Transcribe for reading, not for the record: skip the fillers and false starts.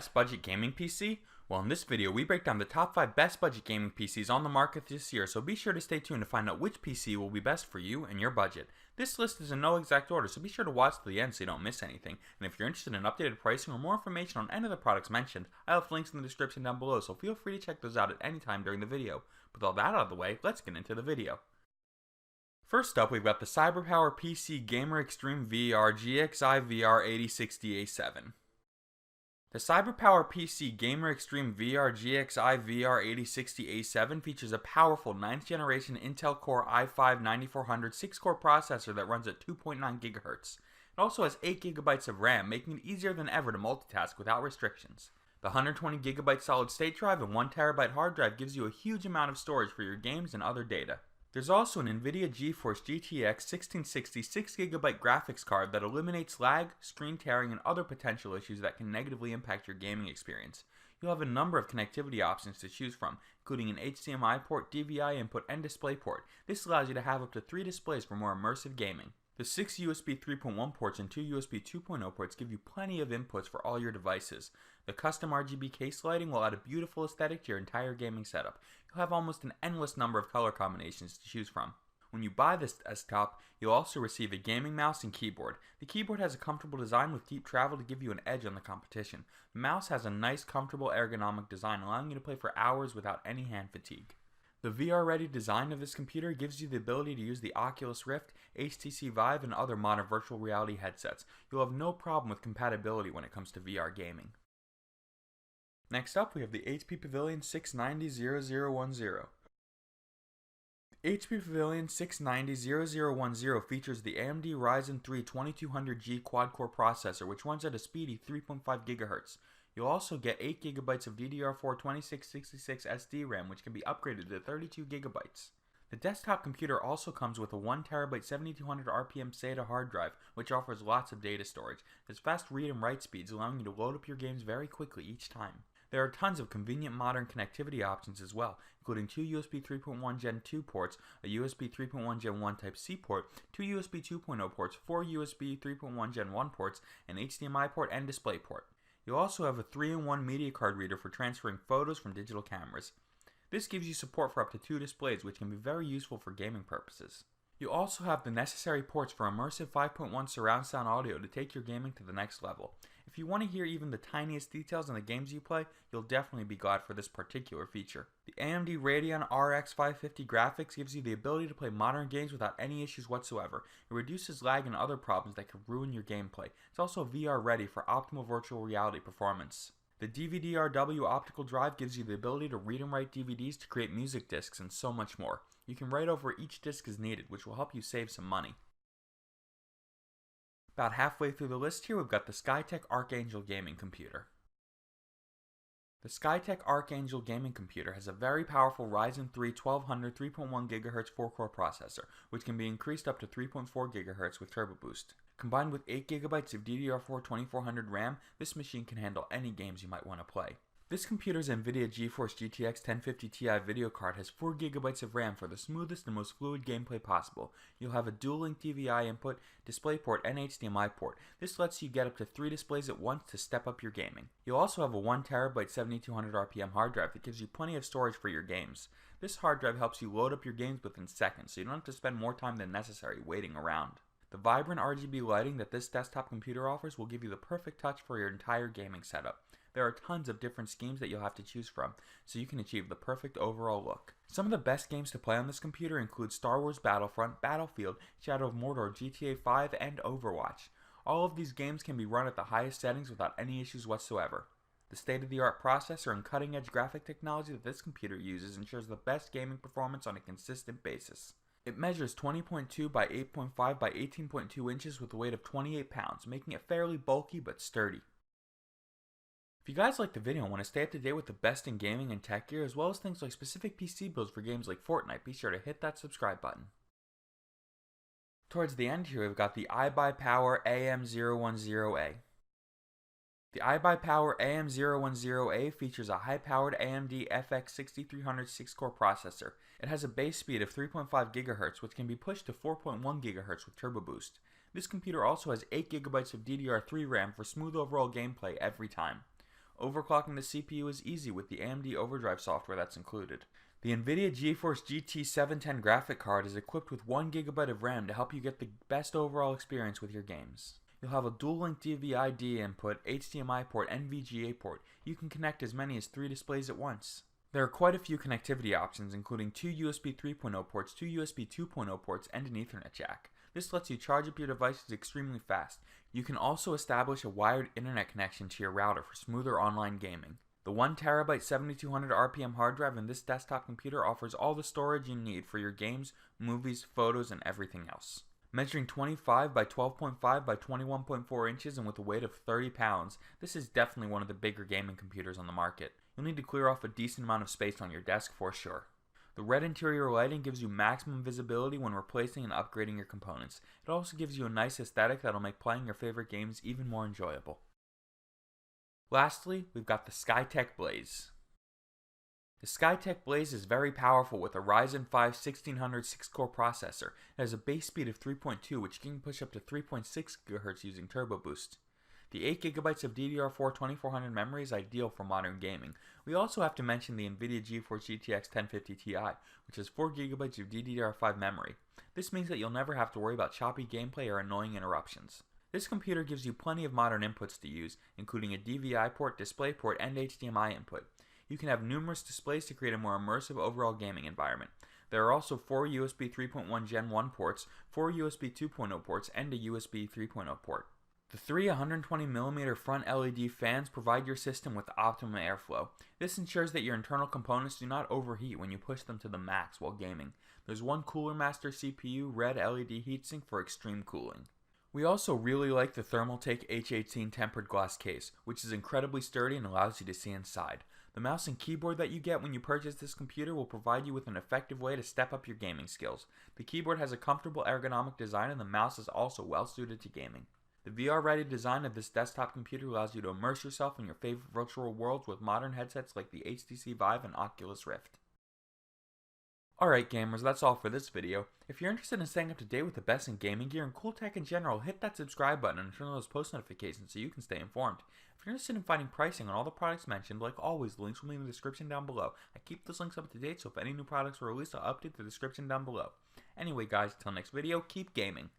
best budget gaming PC? Well, in this video, we break down the top 5 best budget gaming PCs on the market this year, so be sure to stay tuned to find out which PC will be best for you and your budget. This list is in no exact order, so be sure to watch to the end so you don't miss anything. And if you're interested in updated pricing or more information on any of the products mentioned, I have links in the description down below, so feel free to check those out at any time during the video. With all that out of the way, let's get into the video. First up, we've got the CyberpowerPC Gamer Xtreme VR GXI VR 8060A7. The CyberpowerPC Gamer Xtreme VR GXI VR 8060A7 features a powerful 9th generation Intel Core i5-9400 6-core processor that runs at 2.9 GHz. It also has 8 GB of RAM, making it easier than ever to multitask without restrictions. The 120 GB solid state drive and 1 TB hard drive gives you a huge amount of storage for your games and other data. There's also an NVIDIA GeForce GTX 1660 6GB graphics card that eliminates lag, screen tearing, and other potential issues that can negatively impact your gaming experience. You'll have a number of connectivity options to choose from, including an HDMI port, DVI input, and DisplayPort. This allows you to have up to 3 displays for more immersive gaming. The 6 USB 3.1 ports and 2 USB 2.0 ports give you plenty of inputs for all your devices. The custom RGB case lighting will add a beautiful aesthetic to your entire gaming setup. You'll have almost an endless number of color combinations to choose from. When you buy this desktop, you'll also receive a gaming mouse and keyboard. The keyboard has a comfortable design with deep travel to give you an edge on the competition. The mouse has a nice, comfortable ergonomic design, allowing you to play for hours without any hand fatigue. The VR-ready design of this computer gives you the ability to use the Oculus Rift, HTC Vive, and other modern virtual reality headsets. You'll have no problem with compatibility when it comes to VR gaming. Next up, we have the HP Pavilion 690-0010. HP Pavilion 690-0010 features the AMD Ryzen 3 2200G quad-core processor, which runs at a speedy 3.5 GHz. You'll also get 8 GB of DDR4 2666 SD RAM, which can be upgraded to 32 GB. The desktop computer also comes with a 1 TB 7200 RPM SATA hard drive, which offers lots of data storage. There's fast read and write speeds, allowing you to load up your games very quickly each time. There are tons of convenient modern connectivity options as well, including 2 USB 3.1 Gen 2 ports, a USB 3.1 Gen 1 Type-C port, 2 USB 2.0 ports, 4 USB 3.1 Gen 1 ports, an HDMI port, and DisplayPort. You'll also have a 3-in-1 media card reader for transferring photos from digital cameras. This gives you support for up to 2 displays, which can be very useful for gaming purposes. You also have the necessary ports for immersive 5.1 surround sound audio to take your gaming to the next level. If you want to hear even the tiniest details in the games you play, you'll definitely be glad for this particular feature. The AMD Radeon RX 550 graphics gives you the ability to play modern games without any issues whatsoever. It reduces lag and other problems that could ruin your gameplay. It's also VR ready for optimal virtual reality performance. The DVD-RW optical drive gives you the ability to read and write DVDs to create music discs and so much more. You can write over each disc as needed, which will help you save some money. About halfway through the list here, we've got the SkyTech ArchAngel gaming computer. The SkyTech ArchAngel gaming computer has a very powerful Ryzen 3 1200 3.1 GHz 4-core processor, which can be increased up to 3.4 GHz with Turbo Boost. Combined with 8 GB of DDR4 2400 RAM, this machine can handle any games you might want to play. This computer's NVIDIA GeForce GTX 1050 Ti video card has 4 GB of RAM for the smoothest and most fluid gameplay possible. You'll have a dual-link DVI input, DisplayPort, and HDMI port. This lets you get up to 3 displays at once to step up your gaming. You'll also have a 1 TB 7200 RPM hard drive that gives you plenty of storage for your games. This hard drive helps you load up your games within seconds, so you don't have to spend more time than necessary waiting around. The vibrant RGB lighting that this desktop computer offers will give you the perfect touch for your entire gaming setup. There are tons of different schemes that you'll have to choose from, so you can achieve the perfect overall look. Some of the best games to play on this computer include Star Wars Battlefront, Battlefield, Shadow of Mordor, GTA 5, and Overwatch. All of these games can be run at the highest settings without any issues whatsoever. The state-of-the-art processor and cutting-edge graphic technology that this computer uses ensures the best gaming performance on a consistent basis. It measures 20.2 by 8.5 by 18.2 inches with a weight of 28 pounds, making it fairly bulky but sturdy. If you guys like the video and want to stay up to date with the best in gaming and tech gear, as well as things like specific PC builds for games like Fortnite, be sure to hit that subscribe button. Towards the end here, we've got the iBUYPOWER AM010A. The iBUYPOWER AM010A features a high-powered AMD FX 6300 6-core processor. It has a base speed of 3.5 GHz, which can be pushed to 4.1 GHz with Turbo Boost. This computer also has 8 GB of DDR3 RAM for smooth overall gameplay every time. Overclocking the CPU is easy with the AMD Overdrive software that's included. The NVIDIA GeForce GT 710 graphic card is equipped with 1GB of RAM to help you get the best overall experience with your games. You'll have a dual-link DVI-D input, HDMI port, and VGA port. You can connect as many as 3 displays at once. There are quite a few connectivity options, including 2 USB 3.0 ports, 2 USB 2.0 ports, and an Ethernet jack. This lets you charge up your devices extremely fast. You can also establish a wired internet connection to your router for smoother online gaming. The 1TB 7200 RPM hard drive in this desktop computer offers all the storage you need for your games, movies, photos, and everything else. Measuring 25 by 12.5 by 21.4 inches and with a weight of 30 pounds, this is definitely one of the bigger gaming computers on the market. You'll need to clear off a decent amount of space on your desk for sure. The red interior lighting gives you maximum visibility when replacing and upgrading your components. It also gives you a nice aesthetic that'll make playing your favorite games even more enjoyable. Lastly, we've got the SkyTech Blaze. The SkyTech Blaze is very powerful with a Ryzen 5 1600 6-core processor. It has a base speed of 3.2, which can push up to 3.6 GHz using Turbo Boost. The 8GB of DDR4 2400 memory is ideal for modern gaming. We also have to mention the NVIDIA GeForce GTX 1050 Ti, which has 4GB of DDR5 memory. This means that you'll never have to worry about choppy gameplay or annoying interruptions. This computer gives you plenty of modern inputs to use, including a DVI port, DisplayPort, and HDMI input. You can have numerous displays to create a more immersive overall gaming environment. There are also 4 USB 3.1 Gen 1 ports, 4 USB 2.0 ports, and a USB 3.0 port. The 3 120mm front LED fans provide your system with optimum airflow. This ensures that your internal components do not overheat when you push them to the max while gaming. There's one Cooler Master CPU red LED heatsink for extreme cooling. We also really like the Thermaltake H18 tempered glass case, which is incredibly sturdy and allows you to see inside. The mouse and keyboard that you get when you purchase this computer will provide you with an effective way to step up your gaming skills. The keyboard has a comfortable ergonomic design and the mouse is also well suited to gaming. The VR-ready design of this desktop computer allows you to immerse yourself in your favorite virtual worlds with modern headsets like the HTC Vive and Oculus Rift. Alright gamers, that's all for this video. If you're interested in staying up to date with the best in gaming gear and cool tech in general, hit that subscribe button and turn on those post notifications so you can stay informed. If you're interested in finding pricing on all the products mentioned, like always, the links will be in the description down below. I keep those links up to date, so if any new products are released, I'll update the description down below. Anyway guys, until next video, keep gaming.